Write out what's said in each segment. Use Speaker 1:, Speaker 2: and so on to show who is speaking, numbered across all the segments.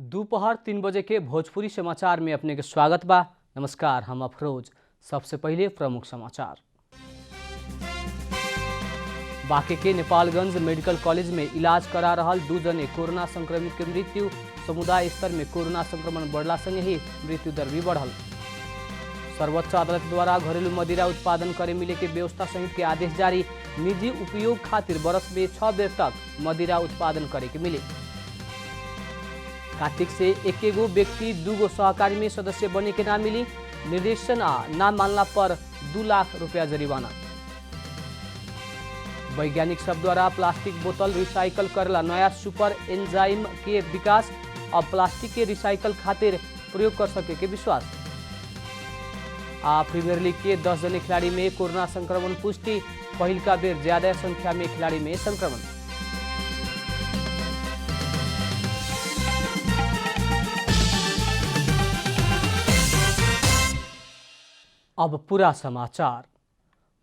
Speaker 1: दोपहर 3 बजे के भोजपुरी समाचार में अपने के स्वागत बा। नमस्कार, हम अफरोज। सबसे पहले प्रमुख समाचार। बांके के नेपालगंज मेडिकल कॉलेज में इलाज करा रहल 2 जने कोरोना संक्रमित के मृत्यु। समुदाय स्तर में कोरोना संक्रमण बढ़ला संगे ही मृत्यु दर भी बढ़ल। सर्वोच्च अदालत द्वारा घरेलू मदिरा उत्पादन करे मिले के व्यवस्था सहित के आदेश जारी। निजी उपयोग खातिर बरस में 6 बेर तक मदिरा उत्पादन करे के मिले। कार्तिक से एकेगो व्यक्ति 2 गो सहकारी में सदस्य बने के ना मिली। निर्देशना ना मानला पर 2 लाख रुपया जरिवाना। वैज्ञानिक सब द्वारा प्लास्टिक बोतल रिसाइकल करला नया सुपर एंजाइम के विकास। अब प्लास्टिक के रिसाइकल खातिर प्रयोग कर सके के विश्वास। प्रीमियर लीग के 10 जने खिलाड़ी में कोरोना संक्रमण पुष्टि। पहल का बेर ज्यादा संख्या में खिलाड़ी में संक्रमण। अब पूरा समाचार।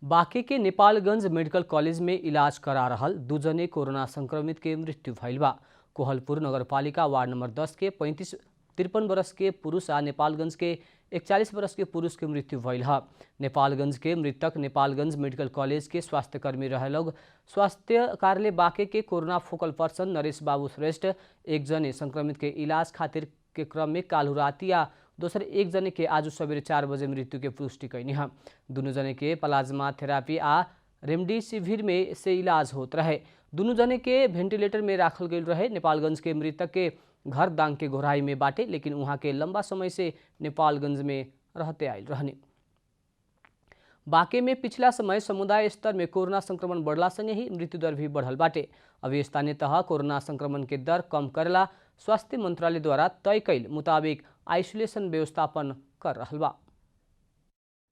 Speaker 1: बांके के नेपालगंज मेडिकल कॉलेज में इलाज करा रहल 2 जने कोरोना संक्रमित के मृत्यु भइल बा। कोहलपुर नगरपालिका वार्ड नंबर 10 के 53 वर्ष के पुरुष आ नेपालगंज के 41 वर्ष के पुरुष के मृत्यु भइल है। नेपालगंज के मृतक नेपालगंज मेडिकल कॉलेज के स्वास्थ्यकर्मी रहे लोग। स्वास्थ्य कार्यालय बांके के कोरोना फोकल पर्सन नरेश बाबू श्रेष्ठ 1 जने संक्रमित के इलाज खातिर के क्रम में काल्हु राति या दोसर 1 जने के आज सवेरे 4 बजे मृत्यु के पुष्टि कैनी है। दोनों जने के प्लाज्मा थेरापी आ रेमडेसिविर में से इलाज होत रहे। दोनों जने के वेंटिलेटर में राखल गई रहे। नेपालगंज के मृतक के घर दांग के घोराई में बाटे, लेकिन वहाँ के लंबा समय से नेपालगंज में रहते आयल रहने। बांके में पिछला समय समुदाय स्तर में कोरोना संक्रमण बढ़ला संगे ही मृत्यु दर भी बढ़ल बाटे। अभी स्थानीय तह कोरोना संक्रमण के दर कम करेला स्वास्थ्य मंत्रालय द्वारा तय कैल मुताबिक आइसोलेशन व्यवस्थापन कर रहल बा।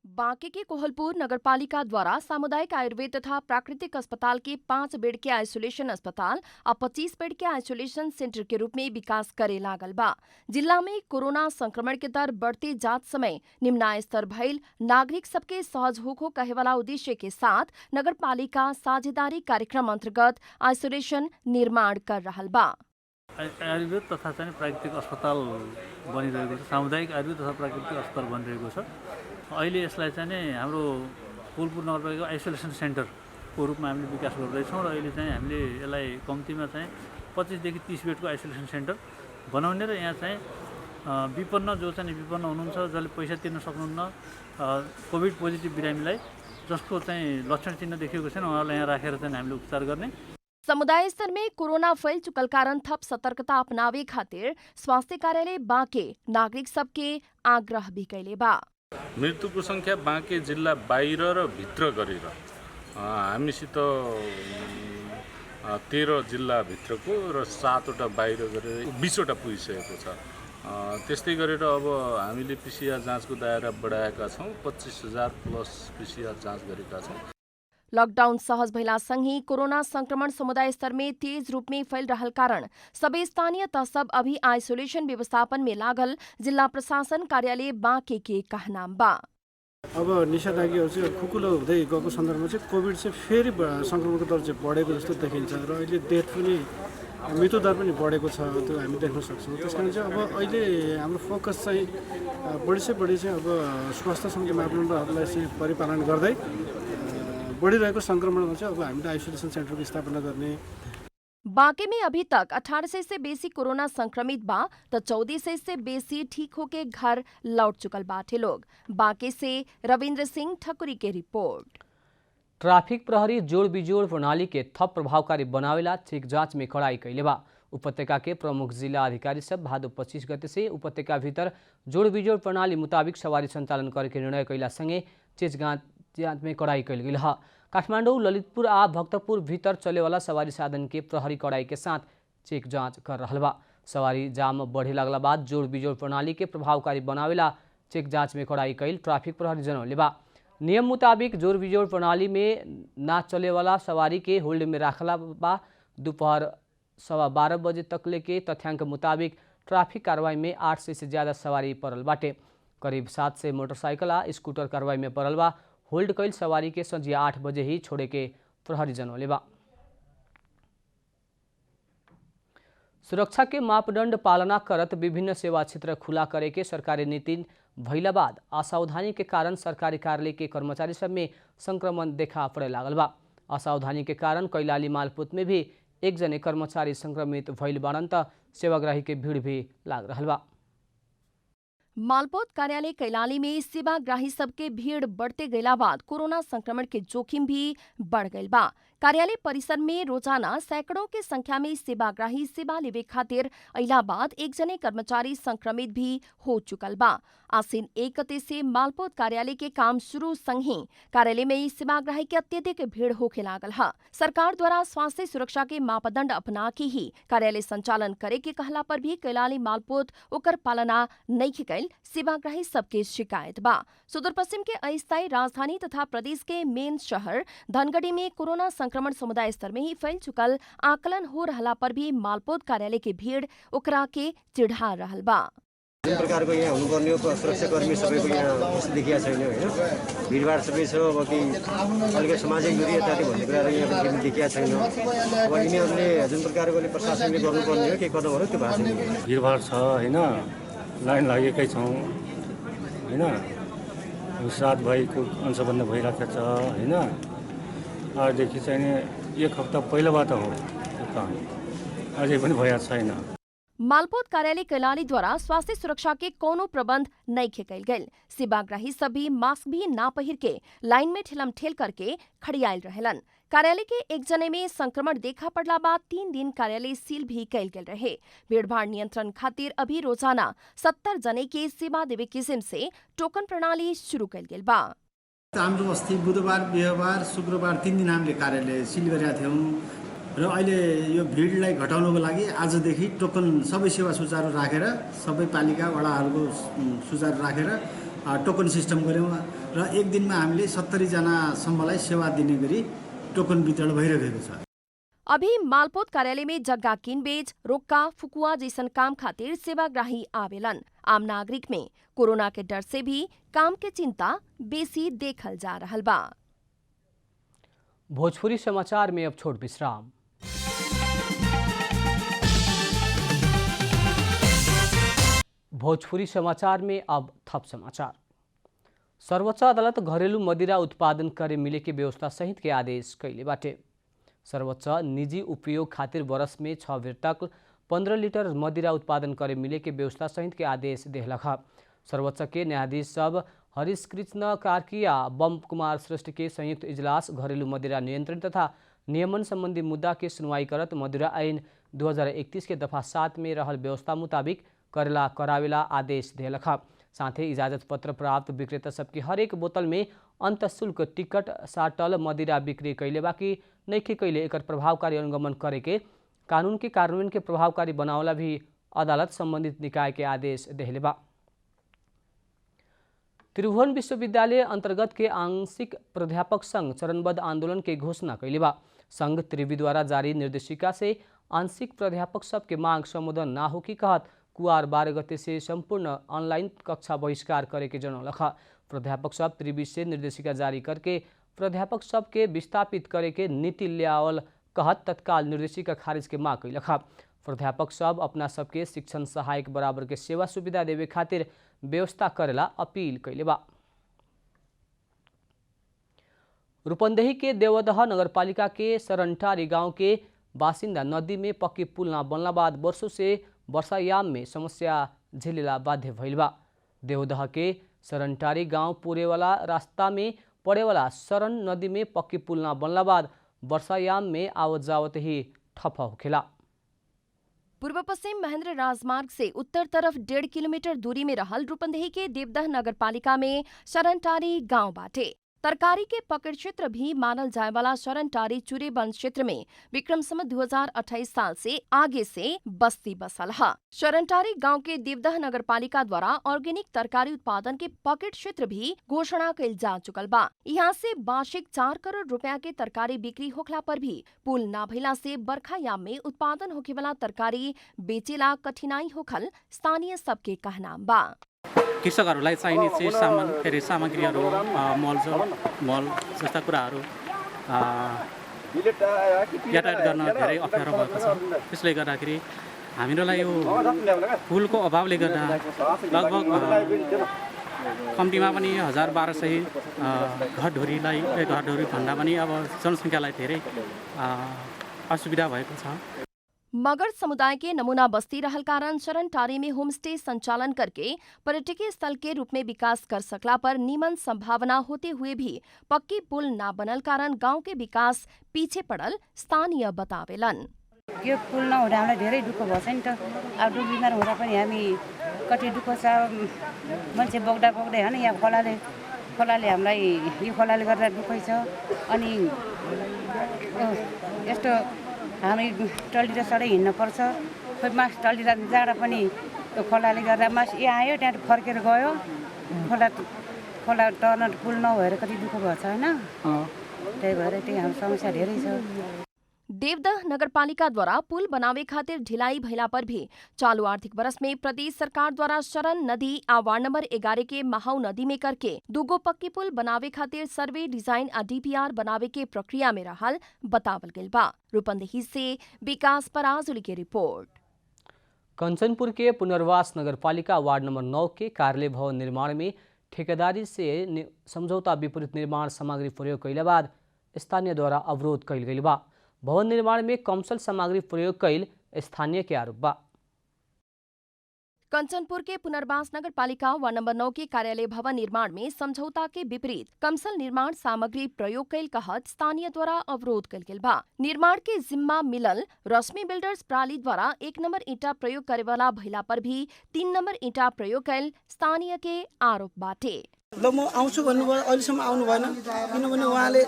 Speaker 2: बांके के कोहलपुर नगरपालिका द्वारा सामुदायिक आयुर्वेद तथा प्राकृतिक अस्पताल के 5 बेड के आइसोलेशन अस्पताल और 25 बेड के आइसोलेशन सेंटर के रूप में विकास करे लागल बा। जिला में कोरोना संक्रमण के दर बढ़ते जात समय निम्न स्तर भइल नागरिक सबके सहज होखो कहे वाला उद्देश्य के साथ नगरपालिका साझेदारी कार्यक्रम अंतर्गत आइसोलेशन निर्माण कर रहल बा।
Speaker 3: आयुर्वेद तथा चाहिँ प्राकृतिक अस्पताल बनिरहेको छ। सामुदायिक आयुर्वेद तथा प्राकृतिक अस्पताल बनिरहेको छ। अहिले यसलाई चाहिँ हाम्रो कोहलपुर नगरपालिका आइसोलेसन सेन्टरको रूपमा हामीले विकास गर्दैछौँ र अहिले चाहिँ हामीले यसलाई कम्तीमा चाहिँ 25 देखि 30 बेडको आइसोलेसन सेन्टर बनाउने र यहाँ चाहिँ विपन्न जो चाहिँ विपन्न हुनुहुन्छ, जसले पैसा तिर्न सक्नुहुन्न, कोभिड पोजिटिभ बिरामीलाई जसको चाहिँ लक्षण चिन्ह देखिएको छैन उहाँहरूलाई यहाँ राखेर चाहिँ हामीले उपचार गर्ने।
Speaker 2: समुदाय स्तर में कोरोना फैल चुकल कारण थप सतर्कता अपनावे खातिर स्वास्थ्य कार्यालय बांके नागरिक सबके आग्रह भी कैले बा।
Speaker 4: मृत्युको संख्या बांके जिल्ला बाहिर र भित्र गरेर हामीसित 13 जिल्ला भित्रको र 7 वटा बाहिर गरेर 20 वटा पुगिसकेको छ। त्यस्तै गरेर अब हामीले पीसीआर जाँचको दायरा बढाएका छौँ। 25,000 प्लस पीसीआर जाँच गरेका छौँ।
Speaker 2: लॉकडाउन सहज भइला संगी कोरोना संक्रमण समुदाय स्तर में तेज रूप में फैल रहल कारण सबै स्थानीय तह सब अभी आइसोलेशन व्यवस्थापन में लागल जिला प्रशासन कार्यालय बांके के कहनाम बा।
Speaker 5: अब निषेधाज्ञाहरू चाहिँ खुकुलो हुँदै गएको सन्दर्भमा चाहिँ कोभिड चाहिँ फेरि संक्रमणको दर चाहिँ बढेको जस्तो देखिन्छ र अहिले डेथ पनि मृत्यु दर पनि बढेको छ, त्यो हामी देख्न सक्छौँ। त्यसकारण चाहिँ अब अहिले हाम्रो फोकस चाहिँ बढी चाहिँ अब स्वास्थ्य सम्बन्धी मापदण्डहरूलाई चाहिँ परिपालन गर्दै बढ़िरहेको संक्रमणमा चाहिँ अब हामीले आइसोलेसन सेन्टरको स्थापना गर्ने।
Speaker 2: बांके में अभी तक 1800 से बेसी कोरोना संक्रमित बा तो 1400 से बेसी ठीक होके घर लौट चुकल बाटे लोग। बांके से रविंद्र सिंह ठकुरी के रिपोर्ट।
Speaker 1: ट्राफिक प्रहरी जोड़ बिजोड़ प्रणाली के थप प्रभावकारी बनावेला चेक जांच में कड़ाई कैले बा। उपत्यका के प्रमुख जिला अधिकारी सब भादो 25 गते से उपत्यका भीतर जोड़ बिजोड़ प्रणाली मुताबिक सवारी संचालन करे के निर्णय कैला संगे चेक जांच में कड़ाई कैल गई है। काठमाडौँ, ललितपुर आ भक्तपुर भीतर चले वाला सवारी साधन के प्रहरी कड़ाई के साथ चेक जांच कर रहा बा। सवारी जाम बढ़े लगला बाद जोड़ बिजोड़ प्रणाली के प्रभावकारी बनावेला चेक जांच में कड़ाई कैल ट्राफिक प्रहरी जनौले बा। नियम मुताबिक जोड़ बिजोड़ प्रणाली में ना चले वाला सवारी के होल्ड में राखला बा। दोपहर 12:15 बजे तक लेके तथ्यांक मुताबिक ट्राफिक कार्रवाई में 800 से ज्यादा सवारी पड़ल बाटे। करीब 700 मोटरसाइकिल आ स्कूटर कार्रवाई में पड़ल बा। होल्ड कैल सवारी के संझिया 8 बजे ही छोड़े के प्रहरी जनौले बा। सुरक्षा के मापदंड पालना करत विभिन्न सेवा क्षेत्र खुला करे के सरकारी नीति भइला बाद असावधानी के कारण सरकारी कार्यालय के कर्मचारी सब में संक्रमण देखा पड़े लागल बा। असावधानी के कारण कैलाली मालपोत में भी एक जने कर्मचारी संक्रमित भइल बाड़न त सेवाग्राही के भीड़ भी लाग रहल बा।
Speaker 2: मालपोत कार्यालय कैलाली में सेवाग्राही सबके भीड़ बढ़ते गयला बाद कोरोना संक्रमण के जोखिम भी बढ़ गयल बा। कार्यालय परिसर में रोजाना सैकड़ों के संख्या में सेवाग्राही सेवा लेवे खातिर अइला बाद एक जने कर्मचारी संक्रमित भी हो चुकल बा। आसीन 1 गते से मालपोत कार्यालय के काम शुरू संगे कार्यालय में सेवाग्राही के अत्यधिक भीड़ होखे लागल है। सरकार द्वारा स्वास्थ्य सुरक्षा के मापदंड अपना के ही कार्यालय संचालन करे के कहला पर भी कैलाली मालपोत ओकर पालना नहीं कैल सेवाग्राही सबके शिकायत बा। सुदूर पश्चिम के अस्थायी राजधानी तथा प्रदेश के मेन शहर धनगढ़ी में कोरोना संक्रमण समुदाय स्तर में ही फैल चुकल आकलन हो रहला पर भी मालपोत कार्यालय के भीड़ ओकरा के चिढ़ा रहल बा।
Speaker 6: जुन प्रकारको यहाँ हुनुपर्ने हो सुरक्षाकर्मी सबैको यहाँ देखिया छैन होइन, भिडभाड सबै छ। अब कि अलिकति सामाजिक दूरी यताति भन्ने कुराहरू यहाँ देखिया छैन। अब यिनीहरूले जुन प्रकारको प्रशासनले गर्नुपर्ने हो केही कदमहरू त्यो भएको छैन।
Speaker 7: भिडभाड छ होइन, लाइन लागेकै छौँ होइन, रात भएको अंशबन्ध भइरहेको छ होइन। अझदेखि चाहिँ 1 हप्ता पहिलाबाट हो त्यो काम, अझै पनि भइरहेको छैन।
Speaker 2: मालपोत कार्यालय कैलाली द्वारा स्वास्थ्य सुरक्षा के कोनो प्रबंध नहीं कैल गयल। सेवाग्राही सभी मास्क भी ना पहिर के लाइन में ठेलम ठेल करके खड़ियाल रहेलन। कार्यालय के एक जने में संक्रमण देखा पड़ला बाद 3 दिन कार्यालय सील भी कैल गेल रहे। भीड़भाड़ नियंत्रण खातिर अभी रोजाना 70 जने के सेवा देवे किसिम से टोकन प्रणाली शुरू कैल गेल बा।
Speaker 8: हाम्रो अस्ति बुधबार, बिहीबार, शुक्रबार 3 दिन हामीले कार्यालय सिल गरेका थियौँ र अहिले यो भिडलाई घटाउनको लागि आजदेखि टोकन सबै सेवा सुचारू राखेर सबै पालिका वडाहरूको सुचारू राखेर टोकन सिस्टम गऱ्यौँ र एक दिनमा हामीले 70 जनासम्मलाई सेवा दिने गरी टोकन वितरण भइरहेको छ।
Speaker 2: अभी मालपोत कार्यालय में जग्गा किनबेच, रोक्का, फुकुआ जैसन काम खातिर सेवाग्राही आवेलन। आम नागरिक में कोरोना के डर से भी काम के चिंता बेसी देखल जा रहल बा।
Speaker 1: भोजपुरी समाचार में अब छोट विश्राम। भोजपुरी समाचार में अब थप समाचार। सर्वोच्च अदालत घरेलू मदिरा उत्पादन करे मिले के व्यवस्था सहित के आदेश कैले बाटे। सर्वोच्च निजी उपयोग खातिर वर्ष में 6 बेर तक 15 लीटर मदिरा उत्पादन करे मिले के व्यवस्था सहित के आदेश देहलख। सर्वोच्च के न्यायाधीश सब हरीश कृष्ण कार्की या बम कुमार श्रेष्ठ के संयुक्त इजलास घरेलू मदिरा नियंत्रण तथा नियमन संबंधी मुद्दा के सुनवाई करत मदिरा ऐन 2031 के दफा 7 में रहल व्यवस्था मुताबिक करेला करावेला आदेश देलख। साथ ही इजाजत पत्र प्राप्त विक्रेता सबकी हर एक बोतल में अंतःशुल्क टिकट साटल मदिरा बिक्री कैले बाकी नइखे कैले एकर प्रभावकारी अनुगमन करे के कानून के कार्यान्वयन के प्रभावकारी बनावला भी अदालत संबंधित निकाय के आदेश देहले बा। त्रिभुवन विश्वविद्यालय अंतर्गत के आंशिक प्राध्यापक संघ चरणबद्ध आंदोलन के घोषणा कैले बा। संघ त्रिवी द्वारा जारी निर्देशिका से आंशिक प्राध्यापक सब के मांग संबोधन ना हो की कहत कुआर 12 गते से संपूर्ण ऑनलाइन कक्षा बहिष्कार करे के जनौलख। प्राध्यापक सब त्रिवी से निर्देशिका जारी करके प्राध्यापक सब के विस्थापित करे के नीति लियावल कहत तत्काल निर्देशिका खारिज के मांग कैलख। प्राध्यापक सब अपना सबके शिक्षण सहायक बराबर के सेवा सुविधा देवे खातिर व्यवस्था करेला अपील कैले बा। रूपन्देही के देवदह नगरपालिका के सरनटारी गांव के बासिंदा नदी में पक्की पुल न बनला बाद वर्षों से वर्षायाम में समस्या झेलेला बाध्य भइल बा। देवदह के सरनटारी गांव पुरे वाला रास्ता में पड़े वाला सरन नदी में पक्की पुल न बनला बाद वर्षायाम में आवत जावत ही ठप होखेला।
Speaker 2: पूर्व पश्चिम महेंद्र राजमार्ग से उत्तर तरफ 1.5 किलोमीटर दूरी में रहल रूपन्देही के देवदह नगरपालिका में शरणटारी गांव बाटे। तरकारी के पकड़ क्षेत्र भी मानल जाए वाला शरणटारी चुरे वन क्षेत्र में विक्रम संवत 2028 साल से आगे से बस्ती बसल है। शरणटारी गांव के देवदह नगरपालिका द्वारा ऑर्गेनिक तरकारी उत्पादन के पकड़ क्षेत्र भी घोषणा कैल जा चुकल बा। यहाँ से वार्षिक 4 करोड़ रुपया के तरकारी बिक्री होखला पर भी पुल ना भइला से बरखायाम में उत्पादन होखे वाला तरकारी बेचेला कठिनाई होखल स्थानीय सबके कहना बा।
Speaker 9: कृषकहरूलाई चाहिने चाहिँ सामग्रीहरू मल जस्ता कुराहरू यातायात गर्न धेरै अप्ठ्यारो भएको छ। त्यसले गर्दाखेरि हामीलाई यो पुलको अभावले गर्दा लगभग कम्तीमा पनि 1200 घरधुरी भन्दा पनि अब जनसङ्ख्यालाई धेरै असुविधा भएको छ।
Speaker 2: मगर समुदाय के नमूना बस्ती रहल कारण शरण टारी में होम स्टे संचालन करके पर्यटकीय स्थल के रूप में विकास कर सकला पर नीमन संभावना होते हुए भी पक्की पुल ना बनल कारण गांव के विकास पीछे पड़ल स्थानीय बतावेलन।
Speaker 10: यो पुल नहुँदा हामीलाई धेरै दुःख भएछ नि त। अब बिमार हुँदा पनि हामी कति दुःख छ, मान्छे बग्दा बग्दै होइन, यहाँ खोलाले हामीलाई यो खोलाले गर्दा दुःखै छ। अनि यस्तो हामी टल्लिएर सडै हिँड्न पर्छ, खोइ मास टल्लिएर जाँदा पनि यो खोलाले गर्दा मास यहाँ आयो त्यहाँ फर्केर गयो, खोला टर्न पुल नभएर कति दुःख भएको छ होइन। त्यही भएर त्यही हाम्रो समस्या धेरै छ।
Speaker 2: देवदह नगरपालिका द्वारा पुल बनावे खातिर ढिलाई भइला पर भी चालू आर्थिक वर्ष में प्रदेश सरकार द्वारा शरण नदी आ वार्ड नंबर 11 के महाऊ नदी में करके दूगो पक्की पुल बनावे खातिर सर्वे डिजाइन आ DPR बनावे के प्रक्रिया में रहल बतावल गइल बा। रूपंदेही से विकास पराजुली की रिपोर्ट।
Speaker 1: कंचनपुर के पुनर्वास नगरपालिका वार्ड नंबर 9 के कार्यालय भवन निर्माण में ठेकेदारी से समझौता विपरीत निर्माण सामग्री प्रयोग कैला बाद स्थानीय द्वारा अवरोध कैल गइल बा। भवन निर्माण में कमसल सामग्री प्रयोग कैल स्थानीय के आरोप बा।
Speaker 2: कंचनपुर के पुनर्वास नगरपालिका वार्ड नंबर 9 के कार्यालय भवन निर्माण में समझौता के विपरीत कमसल निर्माण सामग्री प्रयोग कैल कहत स्थानीय द्वारा अवरोध कैल गेल बा। निर्माण के जिम्मा मिलल रश्मि बिल्डर्स प्राली द्वारा 1 नंबर ईटा प्रयोग करे वाला भइला पर भी 3 नंबर ईटा प्रयोग कैल स्थानीय के आरोप बाटे।
Speaker 11: ल म आउँछु भन्नुभयो, अहिलेसम्म आउनु भएन, किनभने उहाँले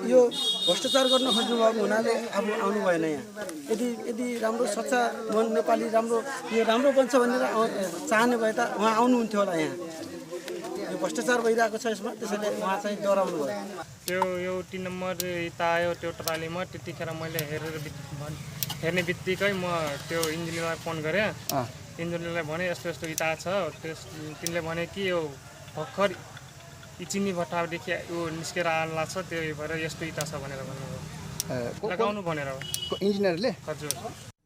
Speaker 11: यो भ्रष्टाचार गर्न खोज्नु भएको हुनाले अब आउनु भएन। यहाँ यदि राम्रो सच्चा नेपाली यो राम्रो बन्छ भनेर चाहने भए त उहाँ आउनुहुन्थ्यो होला। यहाँ यो भ्रष्टाचार भइरहेको छ यसमा, त्यसैले उहाँ चाहिँ डराउनु भयो।
Speaker 12: यो 3 नम्बर इता आयो त्यो ट्रालीमा, त्यतिखेर मैले हेर्ने बित्तिकै म त्यो इन्जिनियरलाई फोन गरेँ। इन्जिनियरलाई भने यस्तो यस्तो इता छ, तिनले भने कि यो भर्खर चिनी भट्टादेखि यो निस्केर आउला छ, त्यही भएर यस्तो इटा छ भनेर भन्नुभयो, लगाउनु भनेर
Speaker 11: इन्जिनियरले।
Speaker 12: हजुर।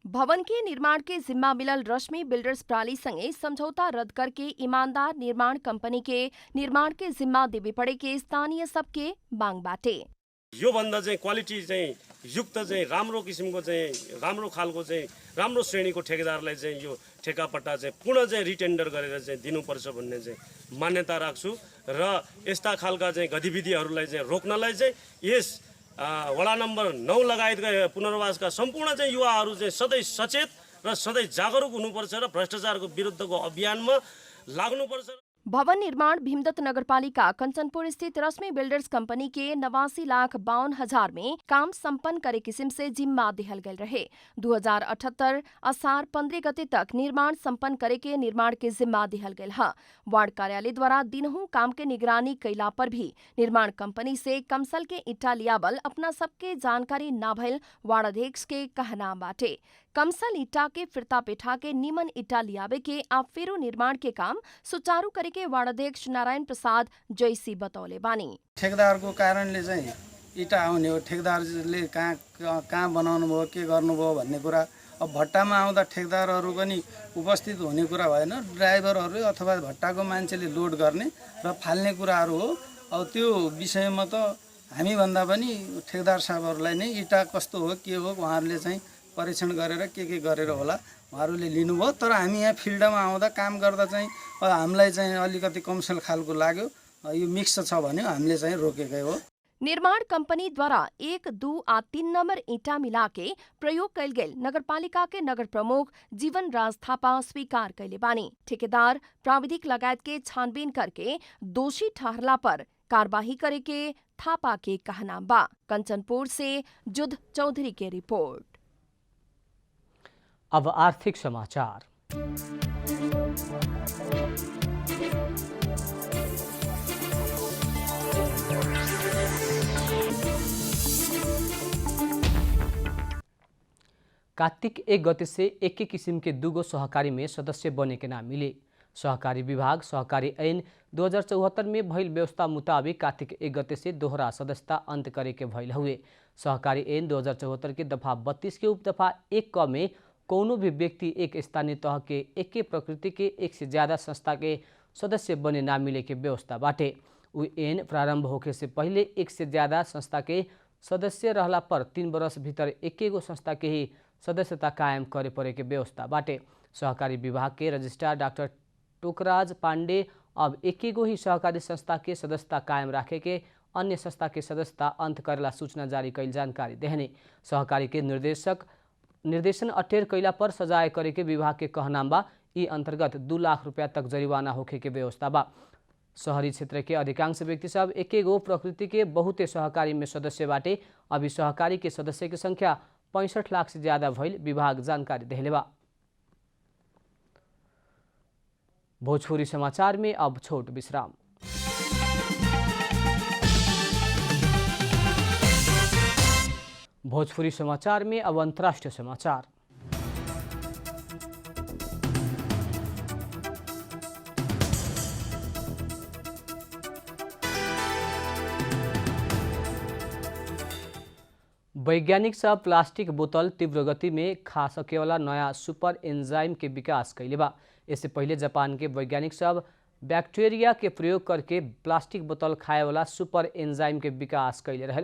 Speaker 2: भवन के निर्माण के जिम्मा मिलल रश्मि बिल्डर्स प्राली संगे समझौता रद्द करके ईमानदार निर्माण कंपनी के निर्माण के जिम्मा देवे पड़े के स्थानीय सबके मांग बाटे।
Speaker 13: यो भन्दा चाहिँ क्वालिटी चाहिँ युक्त चाहिँ राम्रो किसिमको चाहिँ राम्रो खालको चाहिँ राम्रो श्रेणीको ठेकेदारलाई चाहिँ यो ठेकापट्टा चाहिँ पुनः चाहिँ रिटेन्डर गरेर चाहिँ दिनुपर्छ भन्ने चाहिँ मान्यता राख्छु र यस्ता खालका चाहिँ गतिविधिहरूलाई चाहिँ रोक्नलाई चाहिँ यस वडा नम्बर 9 लगायतका पुनर्वासका सम्पूर्ण चाहिँ युवाहरू चाहिँ सधैँ सचेत र सधैँ जागरुक हुनुपर्छ र भ्रष्टाचारको विरुद्धको अभियानमा लाग्नुपर्छ।
Speaker 2: भवन निर्माण भीमदत्त नगरपालिका कंचनपुर स्थित रश्मि बिल्डर्स कंपनी के 89,52,000 में काम संपन्न करे किस्म से जिम्मा दिहल गए रहे। 2078 असार 15 गते तक निर्माण संपन्न करे के निर्माण के जिम्मा दिहल गए है। वार्ड कार्यालय द्वारा दिनहू काम के निगरानी कैला पर भी निर्माण कंपनी से कमसल के ईटा लियावल अपना सबके जानकारी न भइल वार्ड अध्यक्ष के कहना बाटे। कमसल ईटा के फिरता पेठा के नीमन ईटा लियावे के आ फेरो निर्माण के काम सुचारू करे के वार्ड अध्यक्ष नारायण प्रसाद जैसी बतौले बानी।
Speaker 11: ठेकेदारको कारणले चाहिँ ईटा आउने हो, ठेकेदारले कहाँ बनाउनु भयो, के गर्नुभयो भन्ने कुरा। अब भट्टामा आउँदा ठेकेदारहरू पनि उपस्थित हुने कुरा भएन, ड्राइभरहरू अथवा भट्टाको मान्छेले लोड गर्ने र फाल्ने कुराहरू हो। अब त्यो विषयमा त हामी भन्दा पनि ठेकेदार साहबहरूलाई नै ईटा कस्तो हो के हो उहाँहरूले चाहिँ परीक्षण गरेर के गरेर होला उहाँहरूले लिनुभयो। तर हामी यहाँ फिल्डमा आउँदा काम गर्दा चाहिँ हामीलाई चाहिँ अलिकति कमसल खालको लाग्यो, यो मिक्स छ भने हामीले चाहिँ रोकेकै हो।
Speaker 2: निर्माण कंपनी द्वारा 1, 2 आ 3 नंबर ईटा मिला के प्रयोग कैल गेल नगरपालिका के नगर प्रमुख जीवन राज थापा स्वीकार कैले बानी। ठेकेदार प्राविधिक लगायत के छानबीन करके दोषी ठहरला पर कार्यवाही करे के थापा के कहना बा। कंचनपुर से जुद चौधरी के रिपोर्ट।
Speaker 1: अब आर्थिक समाचार। कार्तिक 1 गते से एक किसिम के दूगो सहकारी में सदस्य बने के नाम मिले। सहकारी विभाग सहकारी ऐन 2074 में भइल व्यवस्था मुताबिक कार्तिक 1 गते से दोहरा सदस्यता अंत करे के भइल हुए। सहकारी ऐन 2074 के दफा 32 के उपदफा 1 क में कौनो भी व्यक्ति एक स्थानीय तह के एके प्रकृति के एक से ज़्यादा संस्था के सदस्य बने ना मिले के व्यवस्था बाटे। उ ऐन प्रारंभ होखे से पहले एक से ज़्यादा संस्था के सदस्य रहला पर 3 वर्ष भीतर एकेगो संस्था के ही सदस्यता कायम करे पड़े के व्यवस्था बाटे। सहकारी विभाग के रजिस्ट्रार डाक्टर टोकराज पांडे अब एकेगो ही सहकारी संस्था के सदस्यता कायम राखे के अन्य संस्था के सदस्यता अंत करेला सूचना जारी कैल जानकारी देहने। सहकारी के निर्देशन अटेर कैला पर सजाए करे के विभाग के कहनाम बा। ई अंतर्गत 2 लाख रुपया तक जरिवाना होखे के व्यवस्था बा। शहरी क्षेत्र के अधिकांश व्यक्ति सब एकेगो प्रकृति के बहुते सहकारी में सदस्य बाटे। अभी सहकारी के सदस्य की संख्या 65 लाख से ज्यादा भइल विभाग जानकारी देहले बा। भोजपुरी समाचार में अब छोट विश्राम। भोजपुरी समाचार में अब अंतर्राष्ट्रीय समाचार। वैज्ञानिक सब प्लास्टिक बोतल तीव्र गति में खा सके वाला नया सुपर एंजाइम के विकास कैले बा। इससे पहले जापान के वैज्ञानिक सब बैक्टीरिया के प्रयोग करके प्लास्टिक बोतल खाए वाला सुपर एंजाइम के विकास कैले रहे।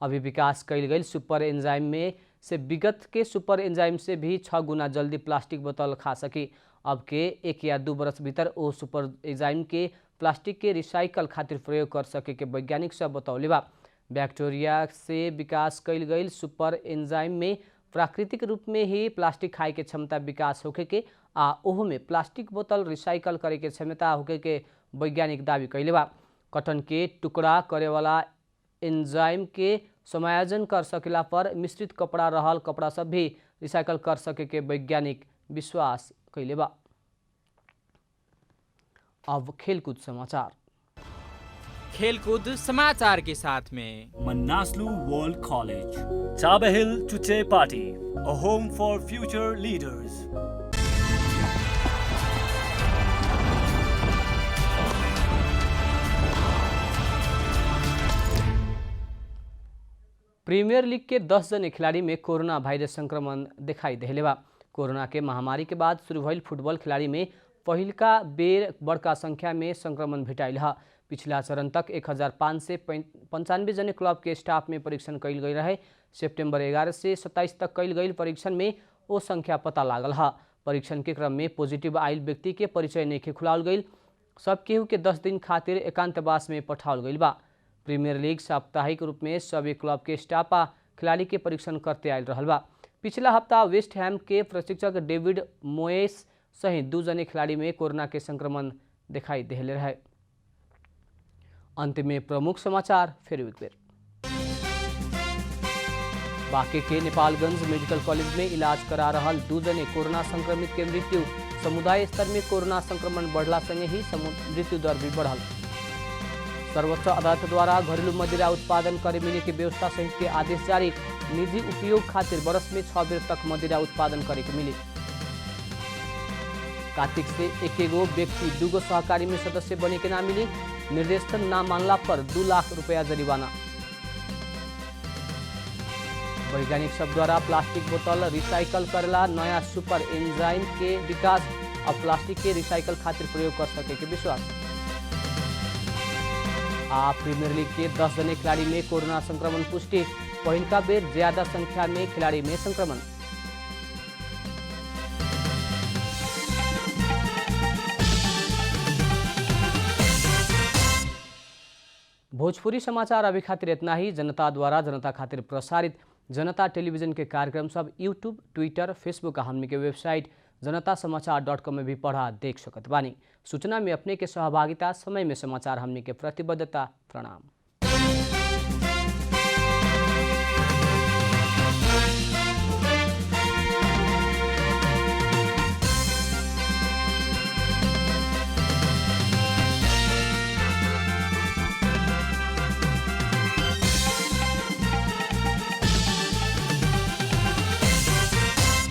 Speaker 1: अभी विकास कैल गई सुपर एंजाइम में से विगत के सुपर एंजाइम से भी 6 गुना जल्दी प्लास्टिक बोतल खा सकी। अब के 1 या 2 वर्ष भीतर वो सुपर एंजाइम के प्लास्टिक के रिसाइकल खातिर प्रयोग कर सके के वैज्ञानिक सब बतौले बा। बैक्टीरिया से विकास कैल गई सुपर एंजाइम में प्राकृतिक रूप में ही प्लास्टिक खाए के क्षमता विकास होके के आ ओहो में प्लास्टिक बोतल रिसाइकल करे के क्षमता होके के वैज्ञानिक दावी कैले बा। कटन के टुकड़ा करे वाला एंजाइम के समायोजन कर सकेला पर मिश्रित कपड़ा रहल कपड़ा सब भी रिसाइकल कर सके के वैज्ञानिक विश्वास कैले बा। अब खेलकूद समाचार।
Speaker 14: खेलकूद समाचार के साथ में
Speaker 15: Manaslu World College, Tabahil Tuche Party, a home for future leaders.
Speaker 1: Premier league के 10 जने खिलाड़ी में कोरोना वायरस संक्रमण दिखाई देले बा। कोरोना के महामारी के बाद शुरू भइल फुटबॉल खिलाड़ी में पहिलका बेर बड़का संख्या में संक्रमण भेटाइल है। पिछला चरण तक 1595 जने क्लब के स्टाफ में परीक्षण कैल गई रहे। सितंबर 11 से 27 तक कैल गई परीक्षण में वो संख्या पता लागल है। परीक्षण के क्रम में पॉजिटिव आयल व्यक्ति के परिचय नहीं खुलाल गई। सब केहू के 10 दिन खातिर एकांतवास में पठाओल गई बा। प्रीमियर लीग साप्ताहिक रूप में सभी क्लब के स्टाफ आ खिलाड़ी के परीक्षण करते आयल रहल बा। पिछला हफ्ता वेस्ट हैम के प्रशिक्षक डेविड मोयेस सहित 2 जने खिलाड़ी में कोरोना के संक्रमण दिखाई देले रहे। अंत में प्रमुख समाचार फिर एक बेर। बांके के नेपालगंज मेडिकल कॉलेज में इलाज करा रहल 2 जने कोरोना संक्रमित के मृत्यु। समुदाय स्तर में कोरोना संक्रमण बढ़ला संगे ही मृत्यु दर भी बढ़ल। सर्वोच्च अदालत द्वारा घरेलू मदिरा उत्पादन करे मिले के व्यवस्था सहित के आदेश जारी। निजी उपयोग खातिर बरस में 6 बेर तक मदिरा उत्पादन करे के मिली। कार्तिक से एकेगो व्यक्ति 2 गो सहकारी में सदस्य बने के ना मिली। निर्देशन ना मानला पर 2 लाख रुपया जरिवाना। वैज्ञानिक सब द्वारा प्लास्टिक बोतल रिसाइकल करेला नया सुपर एंजाइम के विकास। अब प्लास्टिक के रिसाइकल खातिर प्रयोग कर सके के विश्वास। प्रीमियर लीग के 10 जने खिलाड़ी में कोरोना संक्रमण पुष्टि। पहिलका बेर ज्यादा संख्या में खिलाड़ी में संक्रमण। भोजपुरी समाचार अभी खातिर इतना ही। जनता द्वारा जनता खातिर प्रसारित जनता टेलीविजन के कार्यक्रम सब यूट्यूब, ट्विटर, फेसबुक आ हमनी के वेबसाइट जनतासमाचार.com में भी पढ़ा देख सकत बानी। सूचना में अपने के सहभागिता, समय में समाचार हमनी के प्रतिबद्धता। प्रणाम।